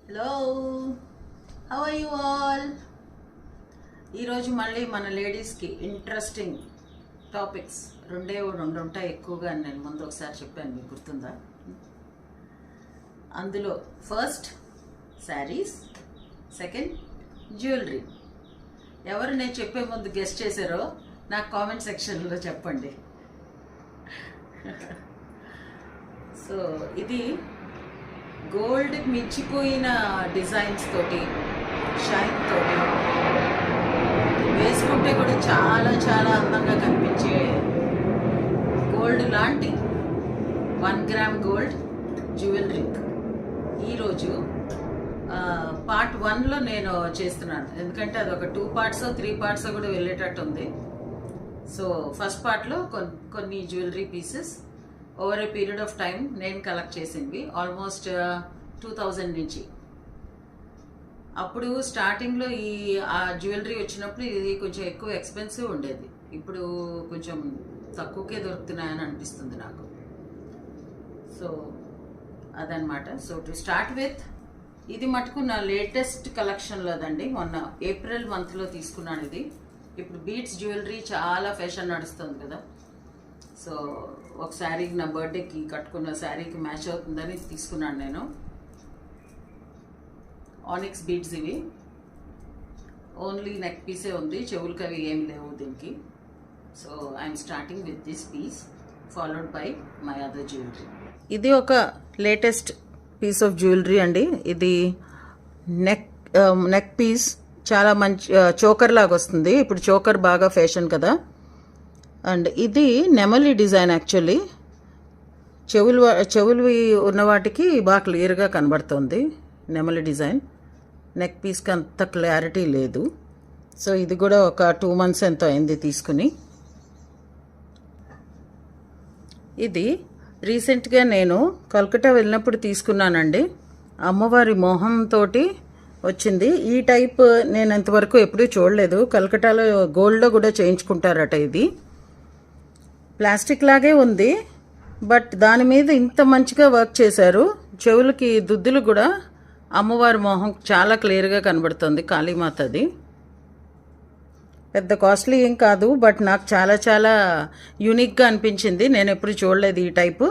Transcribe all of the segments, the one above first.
Hello, how are you all? ఈరోజు మళ్ళీ మన లేడీస్కి ఇంట్రెస్టింగ్ టాపిక్స్ రెండు ఉంటాయి ఎక్కువగా. నేను ముందు ఒకసారి చెప్పాను, మీకు గుర్తుందా? అందులో ఫస్ట్ శారీస్, సెకండ్ జ్యువెలరీ. ఎవరు నేను చెప్పే ముందు గెస్ట్ చేశారో నాకు కామెంట్ సెక్షన్లో చెప్పండి. సో ఇది గోల్డ్ మించిపోయిన డిజైన్స్ తోటి, షైన్ తోటి వేసుకుంటే కూడా చాలా చాలా అందంగా కనిపించే గోల్డ్ లాంటి 1 గ్రామ్ గోల్డ్ జ్యువెలరీ ఈరోజు పార్ట్ 1లో నేను చేస్తున్నాను. ఎందుకంటే అది ఒక 2 పార్ట్స్ 3 పార్ట్స్ కూడా వెళ్ళేటట్టు ఉంది. సో ఫస్ట్ పార్ట్లో కొన్ని jewellery pieces over a period of time నేను కలెక్ట్ చేసినవి, ఆల్మోస్ట్ 2000 నుంచి. అప్పుడు స్టార్టింగ్లో ఆ జ్యువెలరీ వచ్చినప్పుడు ఇది కొంచెం ఎక్కువ ఎక్స్పెన్సివ్ ఉండేది. ఇప్పుడు కొంచెం తక్కువకే దొరుకుతున్నాయని అనిపిస్తుంది నాకు. సో అదనమాట. సో టు స్టార్ట్ విత్, ఇది మటుకు నా లేటెస్ట్ కలెక్షన్లోదండి. మొన్న ఏప్రిల్ మంత్లో తీసుకున్నాను ఇది. ఇప్పుడు బీట్స్ జ్యువెలరీ చాలా ఫ్యాషన్ నడుస్తుంది కదా. సో ఒక శారీకి, నా బర్త్డేకి కట్టుకున్న శారీకి మ్యాచ్ అవుతుందని తీసుకున్నాను నేను. ఆనిక్స్ బీడ్స్ ఇవి. ఓన్లీ నెక్ పీసే ఉంది, చెవులకి అవి ఏమి లేవు దీనికి. So I'm starting with this piece followed by my other jewellery. ఇది ఒక లేటెస్ట్ పీస్ ఆఫ్ జ్యువెలరీ అండి. ఇది నెక్ పీస్ చాలా మంచి చోకర్ లాగా వస్తుంది. ఇప్పుడు చోకర్ బాగా ఫ్యాషన్ కదా. అండ్ ఇది నెమలి డిజైన్. యాక్చువల్లీ చెవులు ఉన్న వాటికి బాగా క్లియర్గా కనబడుతుంది నెమలి డిజైన్. నెక్ పీస్కి అంత క్లారిటీ లేదు. సో ఇది కూడా ఒక 2 months ఎంతో అయింది తీసుకుని. ఇది రీసెంట్గా నేను కల్కట్టా వెళ్ళినప్పుడు తీసుకున్నానండి. అమ్మవారి మొహంతో వచ్చింది. ఈ టైప్ నేను ఇంతవరకు ఎప్పుడూ చూడలేదు. కల్కటాలో గోల్డ్లో కూడా చేయించుకుంటారట. ఇది ప్లాస్టిక్ లాగే ఉంది, బట్ దాని మీద ఇంత మంచిగా వర్క్ చేశారు. చెవులకి దుద్దులు కూడా అమ్మవారి మొహం చాలా క్లియర్గా కనబడుతుంది. కాళీమాతది. పెద్ద కాస్ట్లీ ఏం కాదు, బట్ నాకు చాలా చాలా యూనిక్గా అనిపించింది. నేను ఎప్పుడు చూడలేదు ఈ టైపు.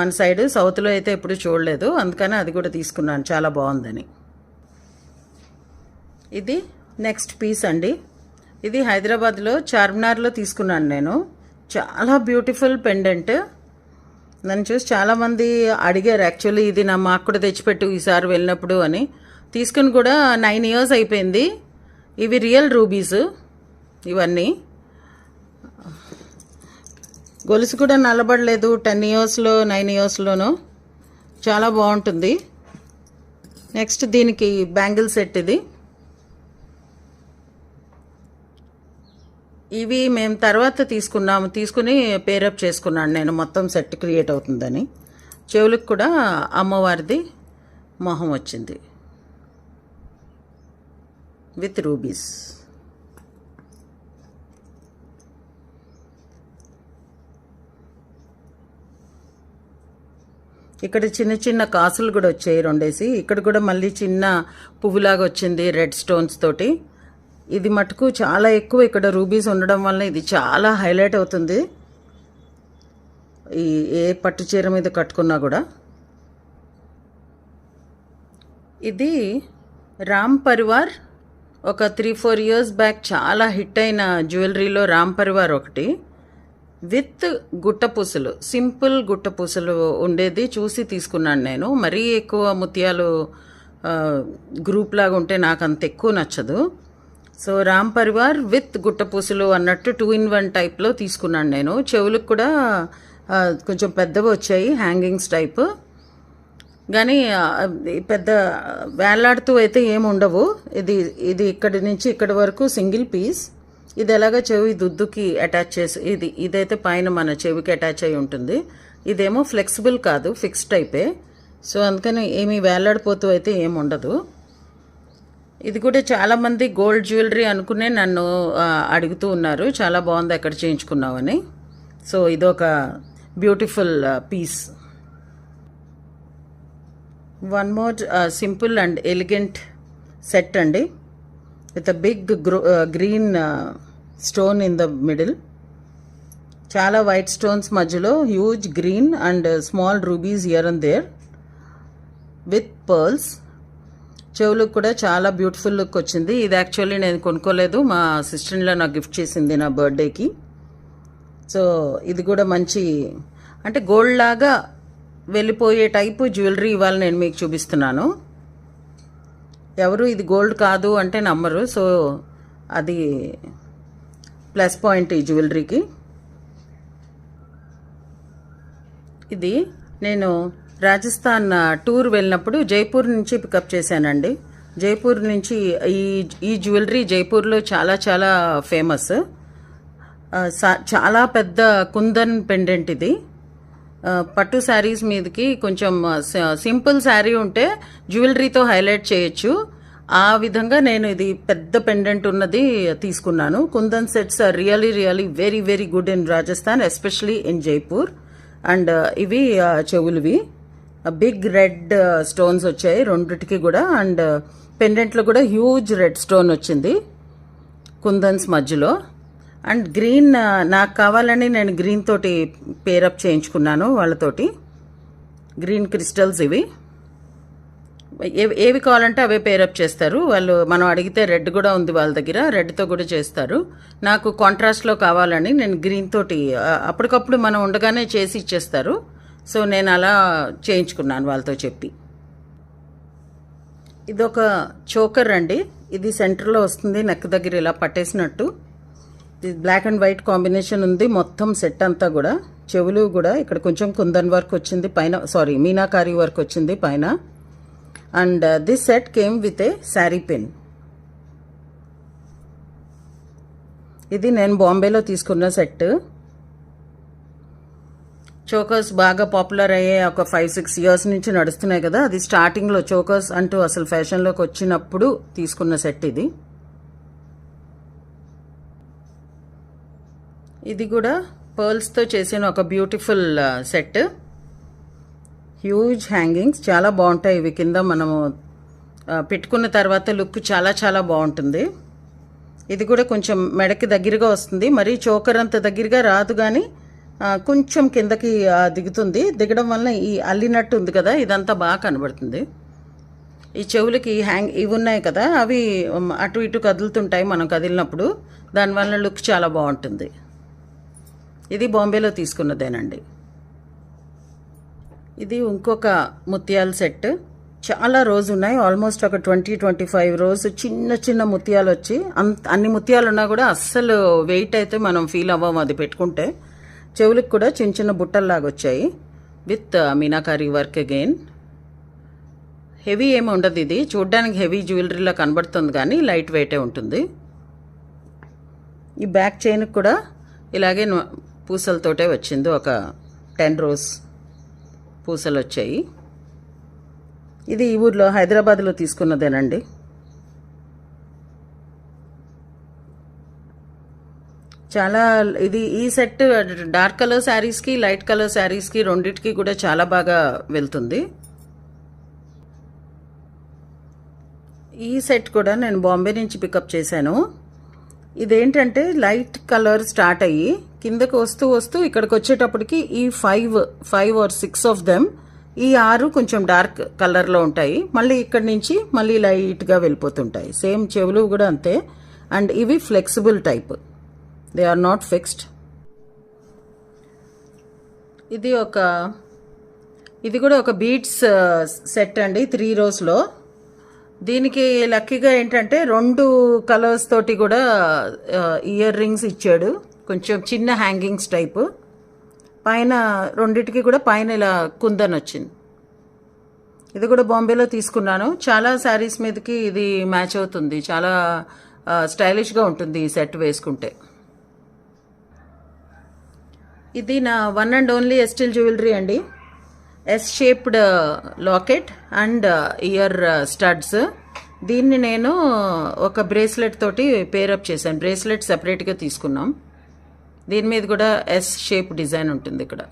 మన సైడ్ సౌత్లో అయితే ఎప్పుడు చూడలేదు, అందుకని అది కూడా తీసుకున్నాను, చాలా బాగుందని. ఇది నెక్స్ట్ పీస్ అండి. ఇది హైదరాబాద్లో చార్మినార్లో తీసుకున్నాను నేను. చాలా బ్యూటిఫుల్ పెండెంట్. నన్ను చూసి చాలామంది అడిగారు యాక్చువల్లీ, ఇది మాకు కూడా తెచ్చిపెట్టు ఈసారి వెళ్ళినప్పుడు అని. తీసుకుని కూడా 9 years అయిపోయింది. ఇవి రియల్ రూబీస్ ఇవన్నీ. గొలుసు కూడా నల్లబడలేదు 10 yearsలో 9 yearsలోనూ. చాలా బాగుంటుంది. నెక్స్ట్ దీనికి బ్యాంగిల్ సెట్. ఇది ఇవి మేము తర్వాత తీసుకుని పేరప్ చేసుకున్నాను నేను, మొత్తం సెట్ క్రియేట్ అవుతుందని. చెవులకు కూడా అమ్మవారిది మొహం వచ్చింది విత్ రూబీస్. ఇక్కడ చిన్న చిన్న కాసులు కూడా వచ్చాయి 2. ఇక్కడ కూడా మళ్ళీ చిన్న పువ్వులాగా వచ్చింది రెడ్ స్టోన్స్ తోటి. ఇది మటుకు చాలా ఎక్కువ ఇక్కడ రూబీస్ ఉండడం వల్ల ఇది చాలా హైలైట్ అవుతుంది ఏ పట్టు చీర మీద కట్టుకున్నా కూడా. ఇది రామ్ పరివార్ ఒక 3-4 years బ్యాక్ చాలా హిట్ అయిన జ్యువెలరీలో రామ్ పరివార్ ఒకటి విత్ గుట్టపూసలు, సింపుల్ గుట్టపూసలు ఉండేది. చూసి తీసుకున్నాను నేను. మరీ ఎక్కువ ముత్యాలు గ్రూప్ లాగా ఉంటే నాకు అంత ఎక్కువ నచ్చదు. సో రామ్ పరివార్ విత్ గుట్టపూసలు అన్నట్టు 2 in 1 టైప్లో తీసుకున్నాను నేను. చెవులకు కూడా కొంచెం పెద్దవి వచ్చాయి, హ్యాంగింగ్స్ టైప్. కానీ పెద్ద వేలాడుతూ అయితే ఏమి ఉండవు. ఇది ఇక్కడి నుంచి ఇక్కడి వరకు సింగిల్ పీస్. ఇది ఎలాగ చెవి దుద్దుకి అటాచ్ చేసి, ఇదైతే పైన మన చెవికి అటాచ్ అయి ఉంటుంది. ఇదేమో ఫ్లెక్సిబుల్ కాదు, ఫిక్స్ టైపే. సో అందుకని ఏమీ వేలాడిపోతూ అయితే ఏమి ఉండదు. ఇది కూడా చాలామంది గోల్డ్ జ్యువెలరీ అనుకునే నన్ను అడుగుతూ ఉన్నారు, చాలా బాగుంది ఎక్కడ చేయించుకున్నావని. సో ఇదొక beautiful piece. One more simple and elegant set అండి, with a big green stone in the middle. చాలా వైట్ స్టోన్స్ మధ్యలో huge green and small rubies here and there with pearls. చెవులకు కూడా చాలా బ్యూటిఫుల్ లుక్ వచ్చింది. ఇది actually నేను కొనుక్కోలేదు, మా సిస్టర్లో నాకు గిఫ్ట్ చేసింది నా బర్త్డేకి. సో ఇది కూడా మంచి అంటే గోల్డ్ లాగా వెళ్ళిపోయే టైపు జ్యువెలరీ ఇవాళ నేను మీకు చూపిస్తున్నాను. ఎవరు ఇది గోల్డ్ కాదు అంటే నమ్మరు. సో అది ప్లస్ పాయింట్ ఈ జ్యువెలరీకి. ఇది నేను రాజస్థాన్ టూర్ వెళ్ళినప్పుడు జైపూర్ నుంచి పికప్ చేశానండి. జైపూర్ నుంచి ఈ జ్యువెలరీ జైపూర్లో చాలా చాలా ఫేమస్. చాలా పెద్ద కుందన్ పెండెంట్ ఇది. పట్టు శారీస్ మీదకి కొంచెం సింపుల్ శారీ ఉంటే జ్యువెలరీతో హైలైట్ చేయొచ్చు. ఆ విధంగా నేను ఇది పెద్ద పెండెంట్ ఉన్నది తీసుకున్నాను. Kundan sets are really really very very good in Rajasthan, especially in Jaipur. And ఇవి చెవులువి బిగ్ రెడ్ స్టోన్స్ వచ్చాయి రెండిటికి కూడా. అండ్ పెండెంట్లో కూడా హ్యూజ్ రెడ్ స్టోన్ వచ్చింది కుందన్స్ మధ్యలో. అండ్ గ్రీన్ నాకు కావాలని నేను గ్రీన్ తోటి పేరప్ చేయించుకున్నాను వాళ్ళతోటి. గ్రీన్ క్రిస్టల్స్ ఇవి ఏవి కావాలంటే అవే పేరప్ చేస్తారు వాళ్ళు. మనం అడిగితే రెడ్ కూడా ఉంది వాళ్ళ దగ్గర, రెడ్తో కూడా చేస్తారు. నాకు కాంట్రాస్ట్లో కావాలని నేను గ్రీన్ తోటి అప్పటికప్పుడు మనం ఉండగానే చేసి ఇచ్చేస్తారు. సో నేను అలా చేయించుకున్నాను వాళ్ళతో చెప్పి. ఇదొక చోకర్ అండి. ఇది సెంటర్లో వస్తుంది, నెక్ దగ్గర ఇలా పట్టేసినట్టు. ఇది బ్లాక్ అండ్ వైట్ కాంబినేషన్ ఉంది మొత్తం సెట్ అంతా కూడా. చెవులు కూడా ఇక్కడ కొంచెం కుందన్ వర్క్ వచ్చింది పైన, సారీ మీనాకారి వర్క్ వచ్చింది పైన. And this set came with a sari pin. ఇది నేను బాంబేలో తీసుకున్న సెట్. చోకర్స్ బాగా పాపులర్ అయ్యే ఒక 5-6 ఇయర్స్ నుంచి నడుస్తున్నాయి కదా. అది స్టార్టింగ్లో చోకర్స్ అంటూ అసలు ఫ్యాషన్లోకి వచ్చినప్పుడు తీసుకున్న సెట్ ఇది. ఇది కూడా పర్ల్స్తో చేసిన ఒక బ్యూటిఫుల్ సెట్. హ్యూజ్ హ్యాంగింగ్స్ చాలా బాగుంటాయి ఇవి. కింద మనము పెట్టుకున్న తర్వాత లుక్ చాలా చాలా బాగుంటుంది. ఇది కూడా కొంచెం మెడకి దగ్గరగా వస్తుంది, మరీ చోకర్ అంత దగ్గరగా రాదు కానీ కొంచెం కిందకి దిగుతుంది. దిగడం వల్ల ఈ అల్లినట్టు ఉంది కదా, ఇదంతా బాగా కనబడుతుంది. ఈ చెవులకి ఇవి ఉన్నాయి కదా, అవి అటు ఇటు కదులుతుంటాయి మనం కదిలినప్పుడు, దానివల్ల లుక్ చాలా బాగుంటుంది. ఇది బాంబేలో తీసుకున్నదేనండి. ఇది ఇంకొక ముత్యాల సెట్. చాలా రోజు ఉన్నాయి, ఆల్మోస్ట్ ఒక 20-25 రోజు చిన్న చిన్న ముత్యాలు వచ్చి. అన్ని ముత్యాలు ఉన్నా కూడా అస్సలు వెయిట్ అయితే మనం ఫీల్ అవ్వం అది పెట్టుకుంటే. చెవులకు కూడా చిన్న చిన్న బుట్టల్లాగా వచ్చాయి with meenakari work again. Heavy ఏమి ఉండదు, ఇది చూడ్డానికి హెవీ జ్యువెలరీలా కనబడుతుంది కానీ లైట్ వెయిటే ఉంటుంది. ఈ బ్యాక్ చైన్కి కూడా ఇలాగే పూసలతోటే వచ్చింది, ఒక 10 రోజ్ పూసలు వచ్చాయి. ఇది ఈ ఊర్లో హైదరాబాద్లో తీసుకున్నదేనండి. చాలా ఈ సెట్ డార్క్ కలర్ శారీస్కి లైట్ కలర్ శారీస్కి రెండింటికి కూడా చాలా బాగా వెళ్తుంది. ఈ సెట్ కూడా నేను బాంబే నుంచి పికప్ చేశాను. ఇదేంటంటే లైట్ కలర్ స్టార్ట్ అయ్యి కిందకు వస్తూ వస్తూ ఇక్కడికి వచ్చేటప్పటికి ఈ 5 or 6 ఆఫ్ దెమ్, ఈ 6 కొంచెం డార్క్ కలర్లో ఉంటాయి. మళ్ళీ ఇక్కడి నుంచి మళ్ళీ లైట్గా వెళ్ళిపోతుంటాయి. సేమ్ చెవులు కూడా అంతే. అండ్ ఇవి flexible type, they are not fixed. ఇది కూడా ఒక బీడ్స్ సెట్ అండి, 3 రోస్లో. దీనికి లక్కీగా ఏంటంటే 2 కలర్స్ తోటి కూడా ఇయర్ రింగ్స్ ఇచ్చాడు, కొంచెం చిన్న హ్యాంగింగ్స్ టైపు. పైన రెండిటికి కూడా పైన ఇలా కుందన్ వచ్చింది. ఇది కూడా బాంబేలో తీసుకున్నాను. చాలా శారీస్ మీదకి ఇది మ్యాచ్ అవుతుంది, చాలా స్టైలిష్గా ఉంటుంది ఈ సెట్ వేసుకుంటే. ఇది నా one and only steel jewellery అండి. S shaped locket and ear studs. దీన్ని నేను ఒక బ్రేస్లెట్ తోటి పేరప్ చేశాను. బ్రేస్లెట్ సెపరేట్గా తీసుకున్నాం. దీని మీద కూడా ఎస్ షేప్ డిజైన్ ఉంటుంది ఇక్కడ.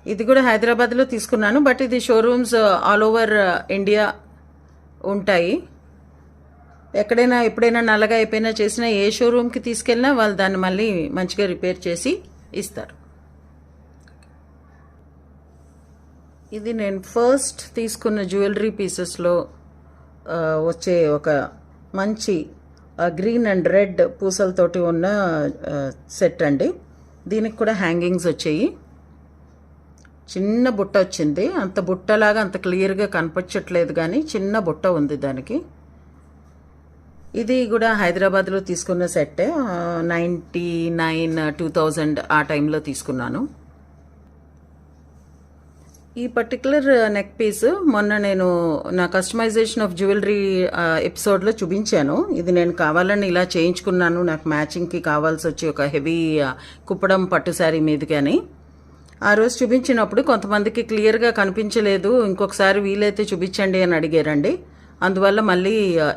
ఇది కూడా హైదరాబాద్లో తీసుకున్నాను, బట్ ఇది షోరూమ్స్ ఆల్ ఓవర్ ఇండియా ఉంటాయి. ఎక్కడైనా ఎప్పుడైనా నల్లగా అయిపోయినా చేసినా ఏ షోరూమ్కి తీసుకెళ్ళినా వాళ్ళు దాన్ని మళ్ళీ మంచిగా రిపేర్ చేసి ఇస్తారు. ఇది నేను ఫస్ట్ తీసుకున్న జ్యువెలరీ పీసెస్లో వచ్చే ఒక మంచి గ్రీన్ అండ్ రెడ్ పూసలతోటి ఉన్న సెట్ అండి. దీనికి కూడా హ్యాంగింగ్స్ వచ్చాయి. చిన్న బుట్ట వచ్చింది, అంత బుట్టలాగా అంత క్లియర్గా కనిపించట్లేదు కానీ చిన్న బుట్ట ఉంది దానికి. ఇది కూడా హైదరాబాద్లో తీసుకున్న సెట్టే, 99, 2000 ఆ టైంలో తీసుకున్నాను. ఈ పర్టికులర్ నెక్ పీస్ మొన్న నేను నా కస్టమైజేషన్ ఆఫ్ జ్యువెలరీ ఎపిసోడ్లో చూపించాను. ఇది నేను కావాలని ఇలా చేయించుకున్నాను, నాకు మ్యాచింగ్కి కావాల్సి వచ్చి ఒక హెవీ కుప్పడం పట్టు శారీ మీదకి అని. ఆ రోజు చూపించినప్పుడు కొంతమందికి క్లియర్గా కనిపించలేదు, ఇంకొకసారి వీలైతే చూపించండి అని అడిగారండి. అందువల్ల మళ్ళీ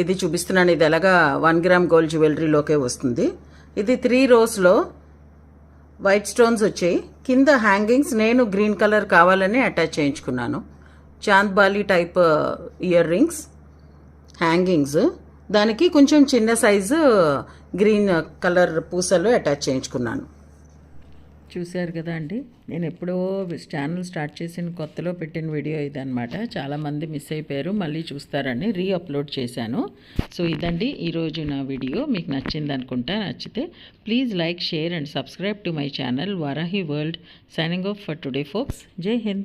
ఇది చూపిస్తున్నాను. ఇది ఎలాగా 1 గ్రామ్ గోల్డ్ జ్యువెలరీలోకే వస్తుంది. ఇది 3 రోస్లో వైట్ స్టోన్స్ వచ్చాయి. కింద హ్యాంగింగ్స్ నేను గ్రీన్ కలర్ కావాలని అటాచ్ చేయించుకున్నాను. Chandbali type ear rings hangings, దానికి కొంచెం చిన్న సైజు గ్రీన్ కలర్ పూసలు అటాచ్ చేయించుకున్నాను. చూశారు కదా అండి, నేను ఎప్పుడో ఛానల్ స్టార్ట్ చేసిన కొత్తలో పెట్టిన వీడియో ఇదనమాట. చాలామంది మిస్ అయిపోయారు, మళ్ళీ చూస్తారని అప్లోడ్ చేశాను. సో ఇదండి ఈరోజు నా వీడియో. మీకు నచ్చింది అనుకుంటా. నచ్చితే please like, share and subscribe to my channel Varahi World. Signing off for today folks. జై హింద్.